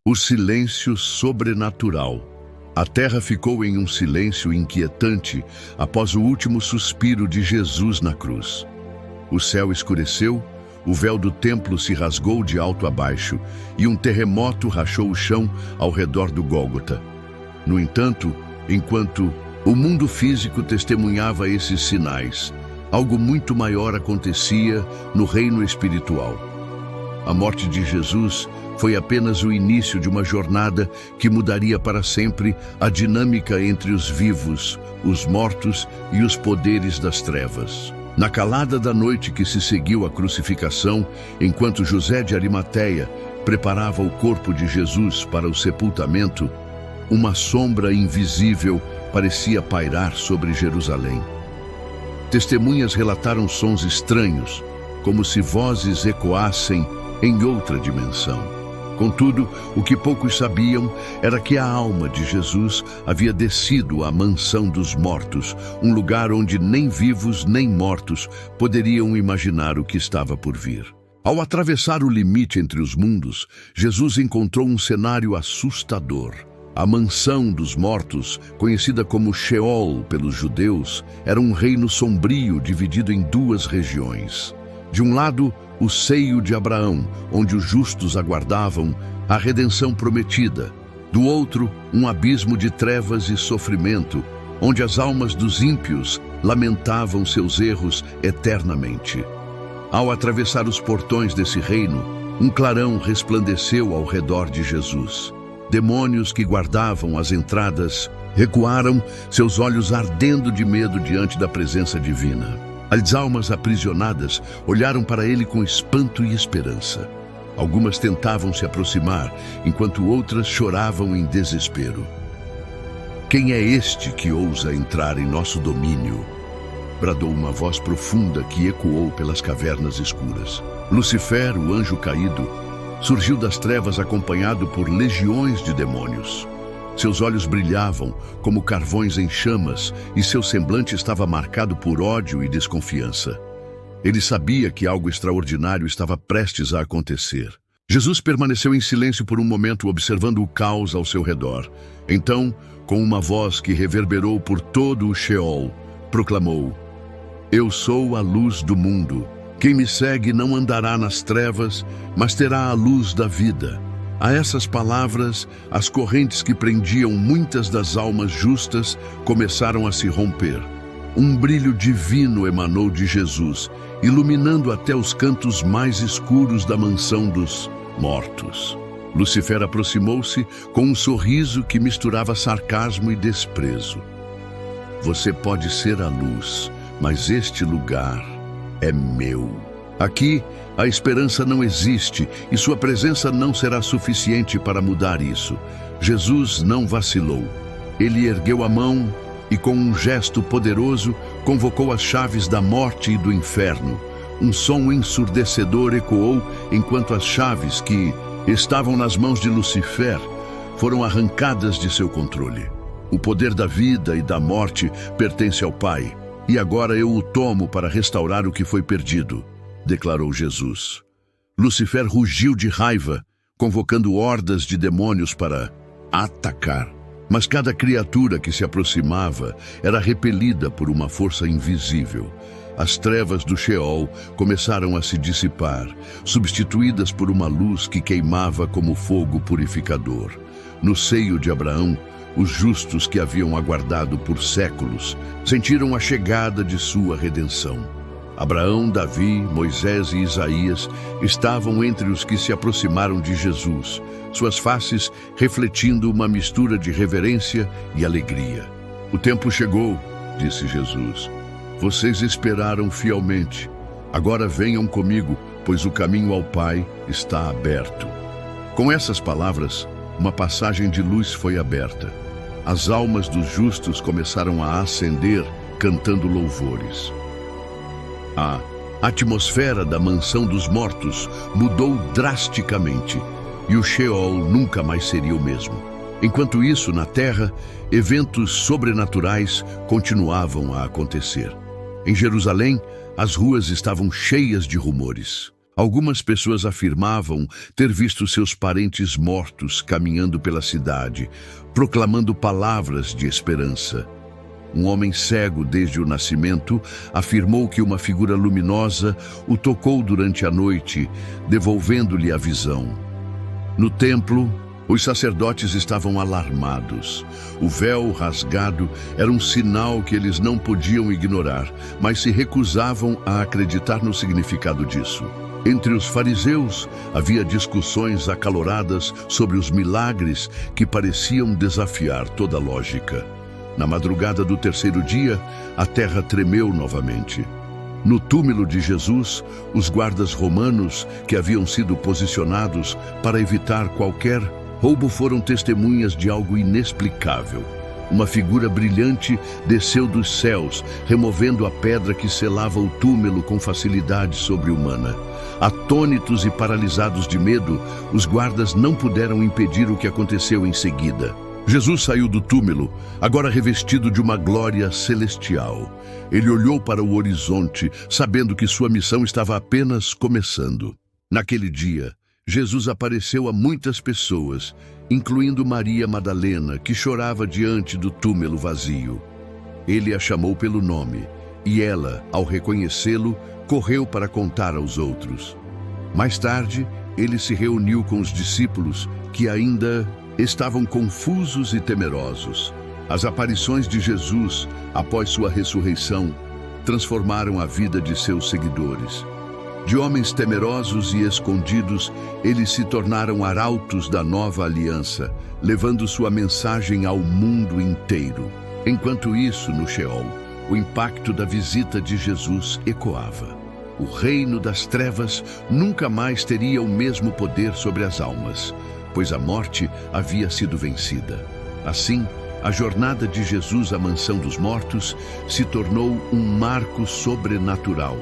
O silêncio sobrenatural. A terra ficou em um silêncio inquietante após o último suspiro de Jesus na cruz. O céu escureceu, o véu do templo se rasgou de alto a baixo e um terremoto rachou o chão ao redor do Gólgota. No entanto, enquanto o mundo físico testemunhava esses sinais, algo muito maior acontecia no reino espiritual. A morte de Jesus foi apenas o início de uma jornada que mudaria para sempre a dinâmica entre os vivos, os mortos e os poderes das trevas. Na calada da noite que se seguiu à crucificação, enquanto José de Arimateia preparava o corpo de Jesus para o sepultamento, uma sombra invisível parecia pairar sobre Jerusalém. Testemunhas relataram sons estranhos, como se vozes ecoassem em outra dimensão. Contudo, o que poucos sabiam era que a alma de Jesus havia descido à mansão dos mortos, um lugar onde nem vivos nem mortos poderiam imaginar o que estava por vir. Ao atravessar o limite entre os mundos, Jesus encontrou um cenário assustador. A mansão dos mortos, conhecida como Sheol pelos judeus, era um reino sombrio dividido em duas regiões. De um lado, o seio de Abraão, onde os justos aguardavam a redenção prometida. Do outro, um abismo de trevas e sofrimento, onde as almas dos ímpios lamentavam seus erros eternamente. Ao atravessar os portões desse reino, um clarão resplandeceu ao redor de Jesus. Demônios que guardavam as entradas recuaram, seus olhos ardendo de medo diante da presença divina. As almas aprisionadas olharam para ele com espanto e esperança. Algumas tentavam se aproximar, enquanto outras choravam em desespero. Quem é este que ousa entrar em nosso domínio? Bradou uma voz profunda que ecoou pelas cavernas escuras. Lucifer, o anjo caído, surgiu das trevas acompanhado por legiões de demônios. Seus olhos brilhavam como carvões em chamas e seu semblante estava marcado por ódio e desconfiança. Ele sabia que algo extraordinário estava prestes a acontecer. Jesus permaneceu em silêncio por um momento, observando o caos ao seu redor. Então, com uma voz que reverberou por todo o Sheol, proclamou: "Eu sou a luz do mundo. Quem me segue não andará nas trevas, mas terá a luz da vida." A essas palavras, as correntes que prendiam muitas das almas justas começaram a se romper. Um brilho divino emanou de Jesus, iluminando até os cantos mais escuros da mansão dos mortos. Lucifer aproximou-se com um sorriso que misturava sarcasmo e desprezo. "Você pode ser a luz, mas este lugar é meu. Aqui, a esperança não existe e sua presença não será suficiente para mudar isso." Jesus não vacilou. Ele ergueu a mão e, com um gesto poderoso, convocou as chaves da morte e do inferno. Um som ensurdecedor ecoou enquanto as chaves que estavam nas mãos de Lucifer foram arrancadas de seu controle. "O poder da vida e da morte pertence ao Pai, e agora eu o tomo para restaurar o que foi perdido", declarou Jesus. Lucifer rugiu de raiva, convocando hordas de demônios para atacar. Mas cada criatura que se aproximava era repelida por uma força invisível. As trevas do Sheol começaram a se dissipar, substituídas por uma luz que queimava como fogo purificador. No seio de Abraão, os justos que haviam aguardado por séculos sentiram a chegada de sua redenção. Abraão, Davi, Moisés e Isaías estavam entre os que se aproximaram de Jesus, suas faces refletindo uma mistura de reverência e alegria. "O tempo chegou", disse Jesus. "Vocês esperaram fielmente. Agora venham comigo, pois o caminho ao Pai está aberto." Com essas palavras, uma passagem de luz foi aberta. As almas dos justos começaram a ascender, cantando louvores. A atmosfera da mansão dos mortos mudou drasticamente e o Sheol nunca mais seria o mesmo. Enquanto isso, na terra, eventos sobrenaturais continuavam a acontecer. Em Jerusalém, as ruas estavam cheias de rumores. Algumas pessoas afirmavam ter visto seus parentes mortos caminhando pela cidade, proclamando palavras de esperança. Um homem cego desde o nascimento afirmou que uma figura luminosa o tocou durante a noite, devolvendo-lhe a visão. No templo, os sacerdotes estavam alarmados. O véu rasgado era um sinal que eles não podiam ignorar, mas se recusavam a acreditar no significado disso. Entre os fariseus, havia discussões acaloradas sobre os milagres que pareciam desafiar toda lógica. Na madrugada do terceiro dia, a terra tremeu novamente. No túmulo de Jesus, os guardas romanos, que haviam sido posicionados para evitar qualquer roubo, foram testemunhas de algo inexplicável. Uma figura brilhante desceu dos céus, removendo a pedra que selava o túmulo com facilidade sobre-humana. Atônitos e paralisados de medo, os guardas não puderam impedir o que aconteceu em seguida. Jesus saiu do túmulo, agora revestido de uma glória celestial. Ele olhou para o horizonte, sabendo que sua missão estava apenas começando. Naquele dia, Jesus apareceu a muitas pessoas, incluindo Maria Madalena, que chorava diante do túmulo vazio. Ele a chamou pelo nome, e ela, ao reconhecê-lo, correu para contar aos outros. Mais tarde, ele se reuniu com os discípulos, que ainda estavam confusos e temerosos. As aparições de Jesus, após sua ressurreição, transformaram a vida de seus seguidores. De homens temerosos e escondidos, eles se tornaram arautos da nova aliança, levando sua mensagem ao mundo inteiro. Enquanto isso, no Sheol, o impacto da visita de Jesus ecoava. O reino das trevas nunca mais teria o mesmo poder sobre as almas, pois a morte havia sido vencida. Assim, a jornada de Jesus à mansão dos mortos se tornou um marco sobrenatural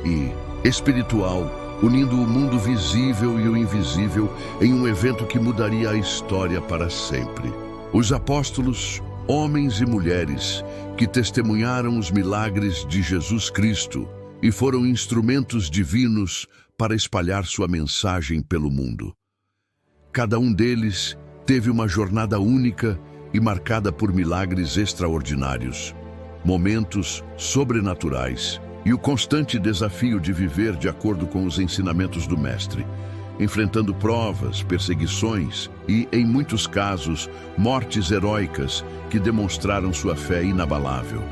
e espiritual, unindo o mundo visível e o invisível em um evento que mudaria a história para sempre. Os apóstolos, homens e mulheres, que testemunharam os milagres de Jesus Cristo e foram instrumentos divinos para espalhar sua mensagem pelo mundo. Cada um deles teve uma jornada única e marcada por milagres extraordinários, momentos sobrenaturais e o constante desafio de viver de acordo com os ensinamentos do Mestre, enfrentando provas, perseguições e, em muitos casos, mortes heróicas que demonstraram sua fé inabalável.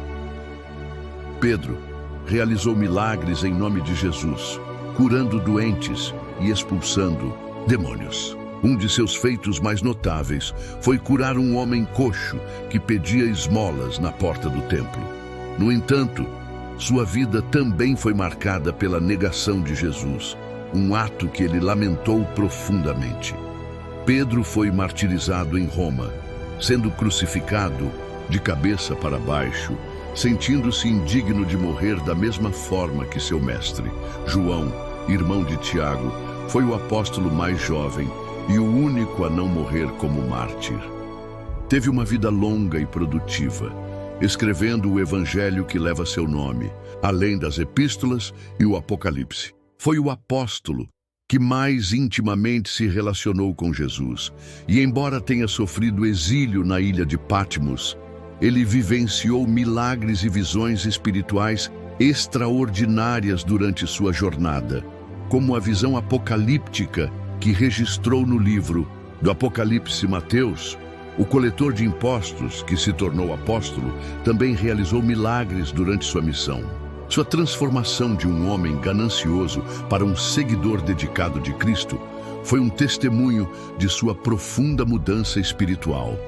Pedro realizou milagres em nome de Jesus, curando doentes e expulsando demônios. Um de seus feitos mais notáveis foi curar um homem coxo que pedia esmolas na porta do templo. No entanto, sua vida também foi marcada pela negação de Jesus, um ato que ele lamentou profundamente. Pedro foi martirizado em Roma, sendo crucificado de cabeça para baixo, sentindo-se indigno de morrer da mesma forma que seu mestre. João, irmão de Tiago, foi o apóstolo mais jovem e o único a não morrer como mártir. Teve uma vida longa e produtiva, escrevendo o evangelho que leva seu nome, além das epístolas e o Apocalipse. Foi o apóstolo que mais intimamente se relacionou com Jesus, e embora tenha sofrido exílio na ilha de Patmos, ele vivenciou milagres e visões espirituais extraordinárias durante sua jornada, como a visão apocalíptica que registrou no livro do Apocalipse. Mateus, o coletor de impostos que se tornou apóstolo, também realizou milagres durante sua missão. Sua transformação de um homem ganancioso para um seguidor dedicado de Cristo foi um testemunho de sua profunda mudança espiritual.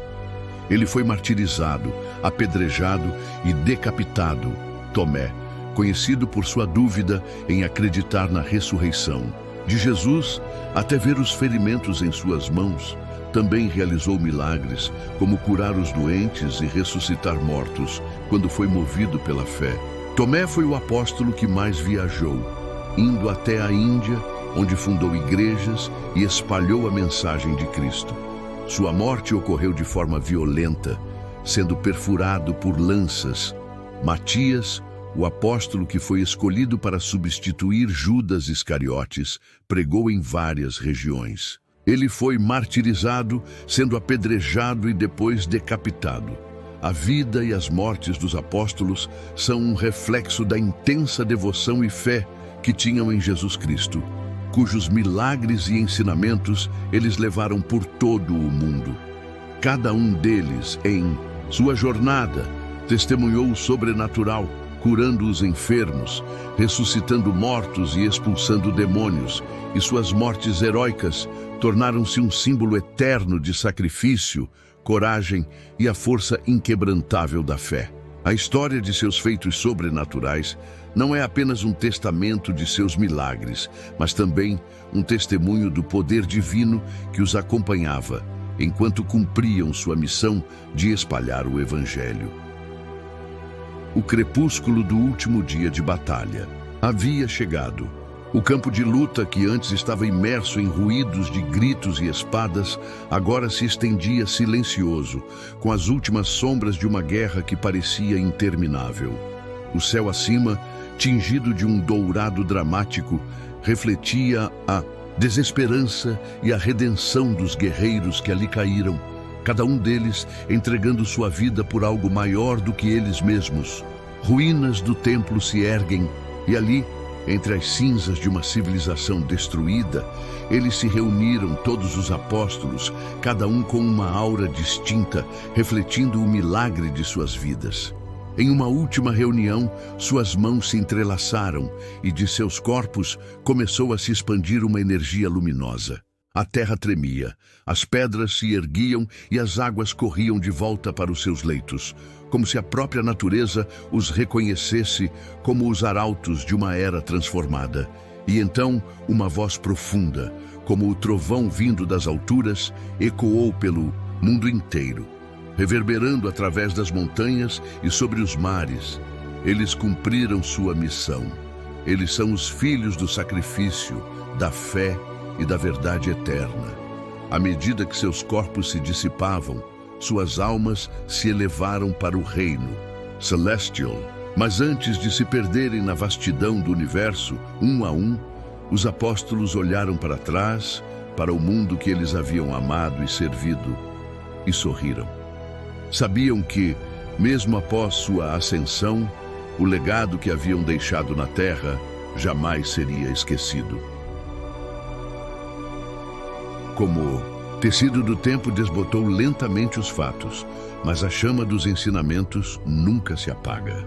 Ele foi martirizado, apedrejado e decapitado. Tomé, conhecido por sua dúvida em acreditar na ressurreição de Jesus, até ver os ferimentos em suas mãos, também realizou milagres, como curar os doentes e ressuscitar mortos, quando foi movido pela fé. Tomé foi o apóstolo que mais viajou, indo até a Índia, onde fundou igrejas e espalhou a mensagem de Cristo. Sua morte ocorreu de forma violenta, sendo perfurado por lanças. Matias, o apóstolo que foi escolhido para substituir Judas Iscariotes, pregou em várias regiões. Ele foi martirizado, sendo apedrejado e depois decapitado. A vida e as mortes dos apóstolos são um reflexo da intensa devoção e fé que tinham em Jesus Cristo, cujos milagres e ensinamentos eles levaram por todo o mundo. Cada um deles, em sua jornada, testemunhou o sobrenatural, curando os enfermos, ressuscitando mortos e expulsando demônios, e suas mortes heróicas tornaram-se um símbolo eterno de sacrifício, coragem e a força inquebrantável da fé. A história de seus feitos sobrenaturais não é apenas um testamento de seus milagres, mas também um testemunho do poder divino que os acompanhava enquanto cumpriam sua missão de espalhar o Evangelho. O crepúsculo do último dia de batalha havia chegado. O campo de luta, que antes estava imerso em ruídos de gritos e espadas, agora se estendia silencioso, com as últimas sombras de uma guerra que parecia interminável. O céu acima, tingido de um dourado dramático, refletia a desesperança e a redenção dos guerreiros que ali caíram, cada um deles entregando sua vida por algo maior do que eles mesmos. Ruínas do templo se erguem, e ali, entre as cinzas de uma civilização destruída, eles se reuniram, todos os apóstolos, cada um com uma aura distinta, refletindo o milagre de suas vidas. Em uma última reunião, suas mãos se entrelaçaram e de seus corpos começou a se expandir uma energia luminosa. A terra tremia, as pedras se erguiam e as águas corriam de volta para os seus leitos, como se a própria natureza os reconhecesse como os arautos de uma era transformada. E então, uma voz profunda, como o trovão vindo das alturas, ecoou pelo mundo inteiro, reverberando através das montanhas e sobre os mares. Eles cumpriram sua missão. Eles são os filhos do sacrifício, da fé e da verdade eterna. À medida que seus corpos se dissipavam, suas almas se elevaram para o reino celestial. Mas antes de se perderem na vastidão do universo, um a um, os apóstolos olharam para trás, para o mundo que eles haviam amado e servido, e sorriram. Sabiam que, mesmo após sua ascensão, o legado que haviam deixado na terra jamais seria esquecido. Como tecido do tempo desbotou lentamente os fatos, mas a chama dos ensinamentos nunca se apaga.